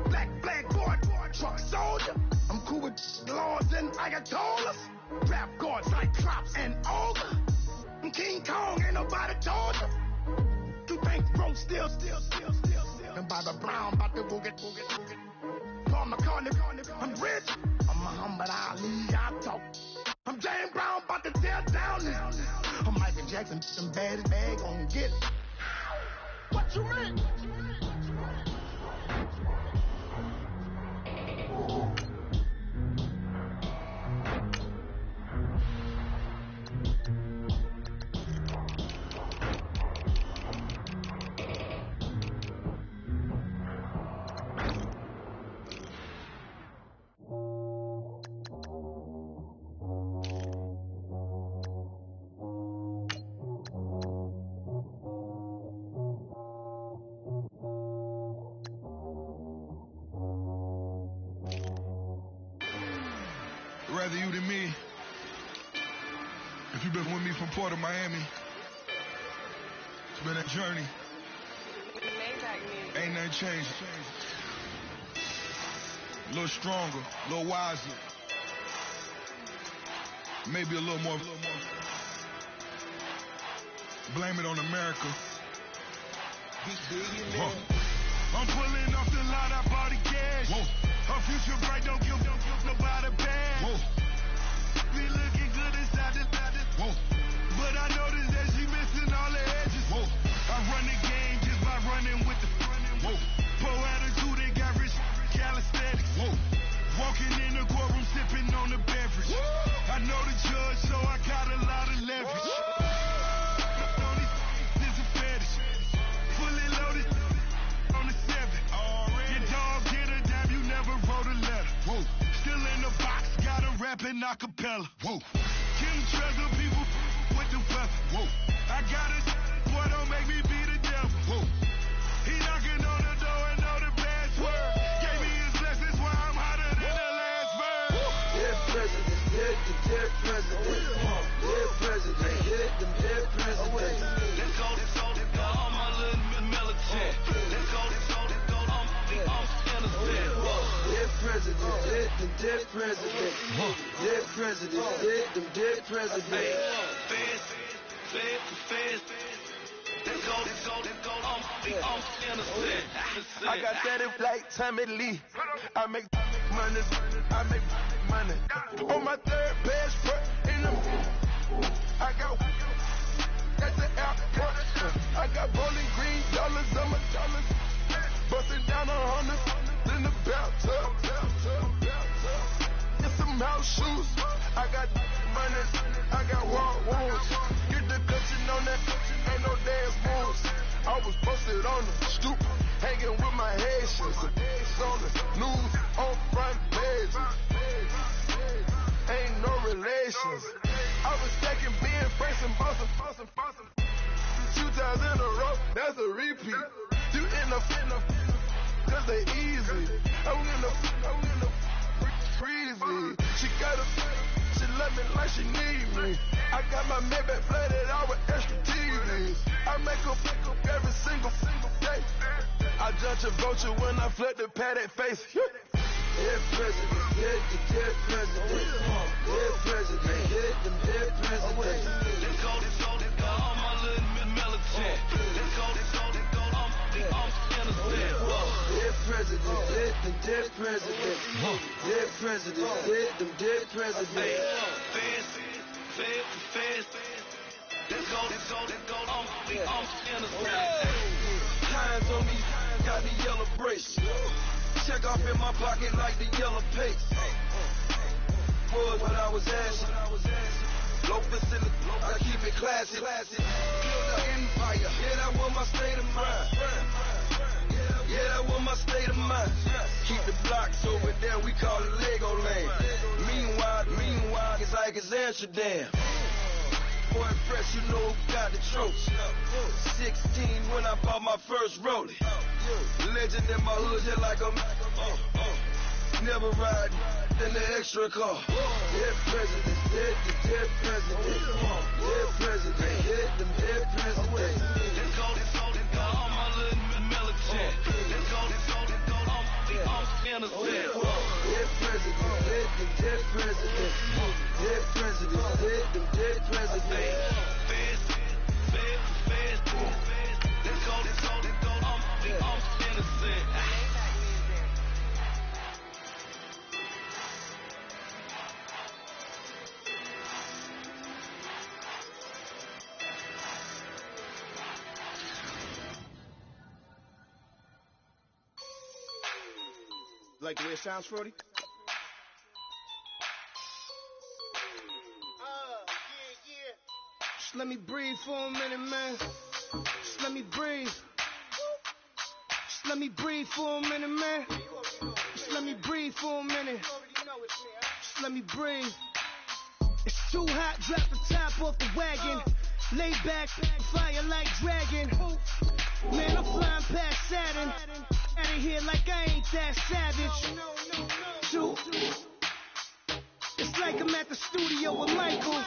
Black boy, truck soldier. I'm cool with lords and ayatollahs. Rap gods like Cyclops and Ogre. I'm King Kong, ain't nobody told you. You think broke still. And Bobby Brown about to go get. Paul McCartney, I'm rich. I'm Muhammad Ali, I talk. I'm James Brown, about to tear down this. I'm Michael Jackson, them bad gon' get it. What you mean? Rather you than me. If you've been with me from Port of Miami, it's been a journey. Ain't nothing changed. A little stronger, a little wiser. Maybe a little more. Blame it on America. I'm pulling off the lot, I bought the cash. Whoa. Her future bright, don't give nobody bad. Whoa. Be looking good inside the whoa. But I noticed that she missing all the edges. Whoa. I run the game just by running with the whoa. Pro attitude, they got rich calisthenics. Whoa. Walking in the courtroom, sipping on the beverage. Whoa. I know the judge, so I got a lot of leverage. This a fetish. Fully loaded on the 7. Your dog get a in acapella. Whoa. Kim treasure people with the weapon. Whoa. I got it, boy, don't make me be the devil. Whoa. He knocking on the door and know the password. Gave me his lessons while I'm hotter than the last bird. Dead president, dead president. Dead president, dead president. Let's go, all my little militant. Let's go, I'm innocent. Dead president, dead president. Dead president, dead president. Fast. Let's go, I'm innocent. I got that like Tommy Lee. I make money. On my third best foot in the I got at the airport. I got bowling green dollars on my dollars. Busting down $100 in the bathtub. Get some house shoes. I got money. I got war wounds. Get the cushion on that. Ain't no dance moves. I was posted on the stoop, hanging with my Haitians. On the news, on front pages. Ain't no relations. I was stacking being Franks and Boston. 2 times in a row, that's a repeat. You in the cause they easy. I'm in the freezy. She love me like she need me. I got my Maybach flooded out with extra TVs. I make up every single day. I judge a vulture when I flip the padded face. Dead president, dead president. Dead president, dead president. Let's go, all my little militant. Let's go, I'm innocent. Dead president, dead president. Dead president, dead president. Fast. Let's go, I'm innocent. Hands on me, got the yellow brace. Check off in my pocket like the yellow paste. Was when I was asking. Loafers in the I keep it classy. Build an empire. Yeah, that was my state of mind. Yeah, that was my state of mind. Keep the blocks over there, we call it Lego Land. Meanwhile, it's like it's Amsterdam. Boy, fresh, you know who got the tropes. 16 when I bought my first rollie. Legend in my hood, just like a never ride in the extra car. Dead president, dead president. Dead president, dead president. Let's go, all my little militant. Let's go, I'm innocent. Dead president, dead president. Dead president, dead president. Fast. Let's go, I'm innocent. Like the way it sounds, Frody? Just let me breathe for a minute, man. Just let me breathe. Just let me breathe for a minute, man. Just let me breathe for a minute. Just let me breathe. It's too hot, drop the top off the wagon. Lay back, fire like dragon. Man, I'm flying past Saturn. Out of here like I ain't that savage. Two. It's like I'm at the studio with Michael.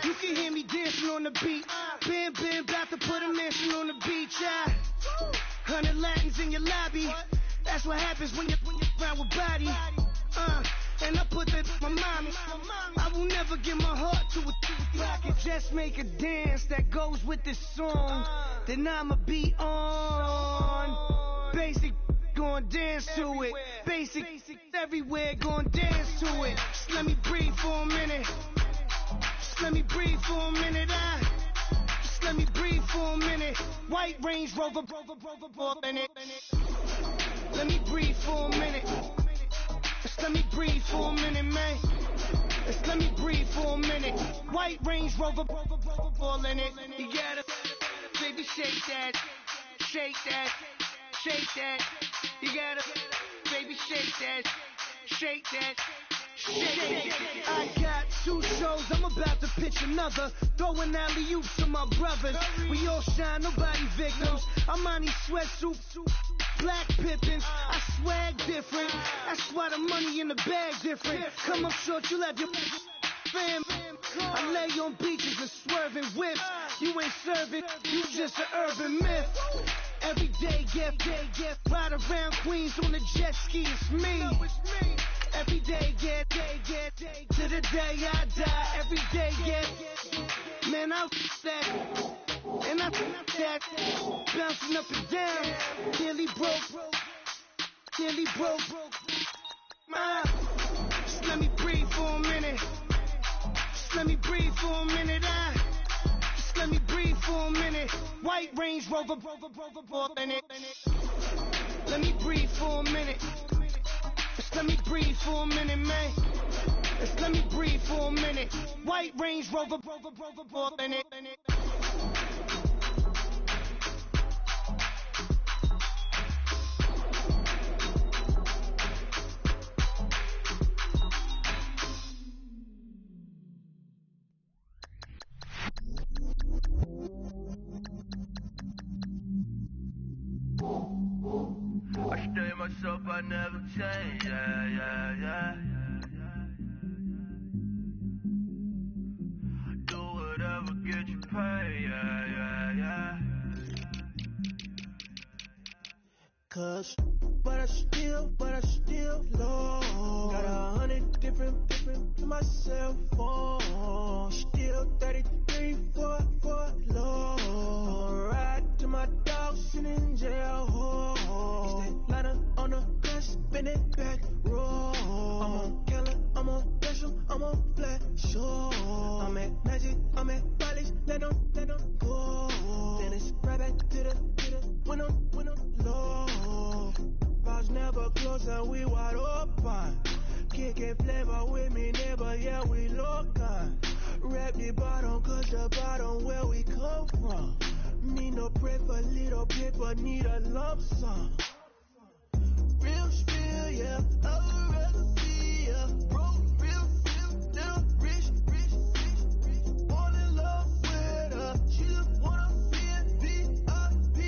You can hear me dancing on the beat. Bam, about to put a mansion on the beach. 100 Latins in your lobby. That's what happens when you're around with body. And I put that on my mommy. I will never give my heart to it. If I could just make a dance that goes with this song, then I'ma be on. Basic, gon' dance to it. Basic, everywhere, gon' dance to it. Just let me breathe for a minute. Just let me breathe for a minute. Just let me breathe for a minute. White Range Rover, in it. Let me breathe for a minute. Just let me breathe for a minute, man. Just let me breathe for a minute. White Range Rover, ball in it. You gotta, baby, shake that, shake that, shake that. You gotta, baby, shake that, shake that, I got 2 shows, I'm about to pitch another. Throwing alley-oops to my brothers. We all shine, nobody victims. I'm on these sweatsuits, black Pippins. I swag different. That's why the money in the bag different. Come up short, you'll have your fam. I lay on beaches and swerving whips. You ain't serving, you just an urban myth. Every day, get ride around Queens on a jet ski. It's me. Every day, get to the day I die. Every day, man, I that, and I that, bouncing up and down, nearly broke. Just let me breathe for a minute. Just let me breathe for a minute. Just let me breathe for a minute. White Range Rover, in it. Let me breathe for a minute. Just let me breathe for a minute, man. Just let me breathe for a minute. White Range Rover, in it. I stay myself, I never change, yeah. Do whatever, get you paid, yeah. Cause, but I still low. Got 100 different to my cell phone. Still 33 for low. Ride to my dog sitting in jail. It's that liner on the gun, spin it back, roll. I'm on Keller, I'm on Gresham, I'm on Flat Shore. I'm at Magic, I'm at Bally's, let them go. Then it's right back to the when I'm low. Bars never close and we wide open. Kicking flavor with me, neighbor, yeah, we local. Rap the bottom, cause the bottom where we come from. Me no pray for little paper, need a lump sum. Real spill, yeah, I would rather be, yeah. Broke, real, little rich. Fall in love with her, she just wanna be in VIP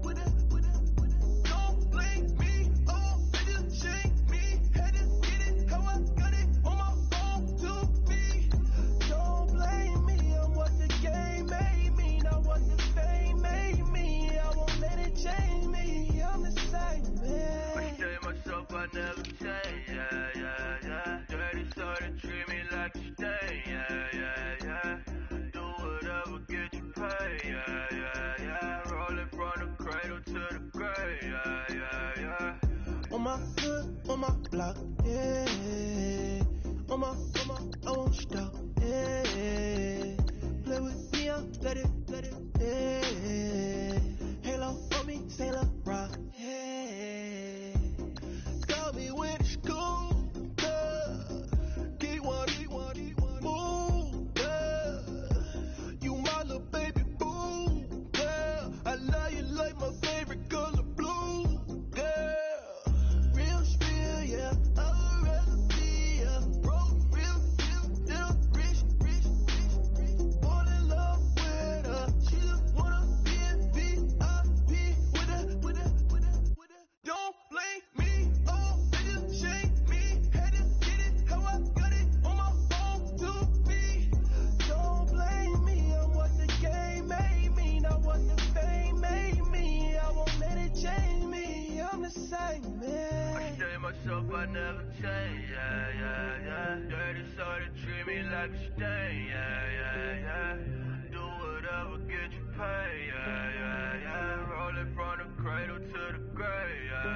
with her. Don't blame me, oh, they just shake me. Had to get it, how I got it on my phone to be. Don't blame me, I'm what the game made me, not what the fame made me. I won't let it change me, I'm the same man. I stay myself, I never change, yeah. Dirty sort of treat me like a stain, yeah. Do whatever, get you paid, yeah. Rolling from the cradle to the grave, yeah. On my foot, on my block, yeah. On my, I won't stop, yeah. Play with me, I'll let it, yeah. Halo on me, Sailor Rock, yeah. Got me with school, yeah. Keep one, move, yeah. You my little baby boo, yeah. I love you like my favorite color blue, yeah. Real spill, yeah. I would rather be, yeah. Broke, real, little rich. Fall in love with her. She just wanna be in VIP with her. Don't blame me, oh, they just shake me. Had to get it, how I got it on my phone to be. Don't blame me, I'm what the game made me, not what the fame made me. I won't let it change me, I'm the same man. I stay myself, I never change, yeah. Dirty sort of treat me like a stain, yeah. Do whatever, get you paid, yeah. Rolling from the cradle to the grave, yeah.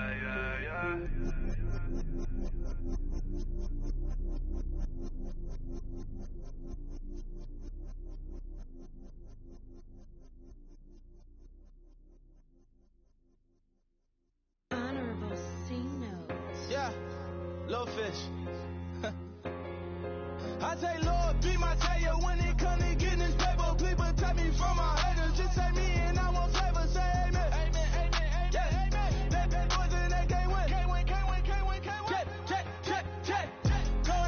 Honorable C notes. Yeah, little fish. I say, Lord, be my savior when it come to getting this paper. Please protect me from my haters. Just say me and I won't favor. Say amen. Amen. Yeah, amen. That boys and they can't win. Check. Go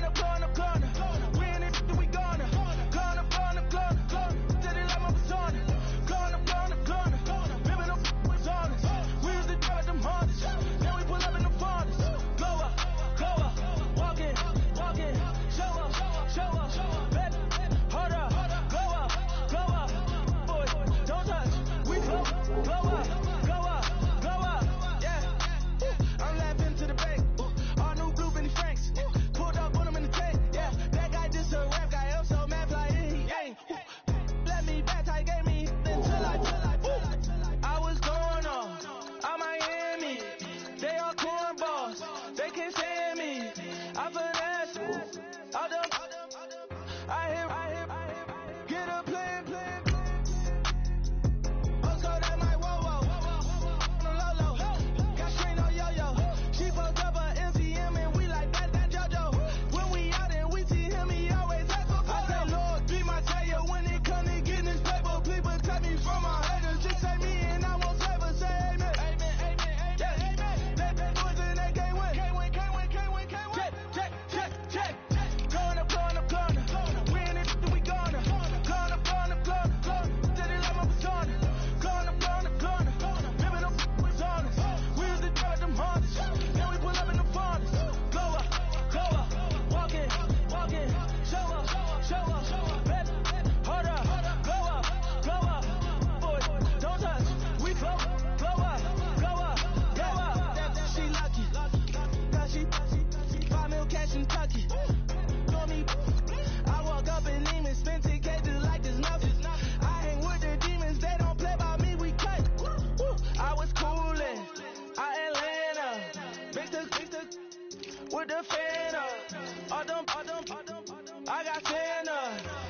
Santa. I got Santa.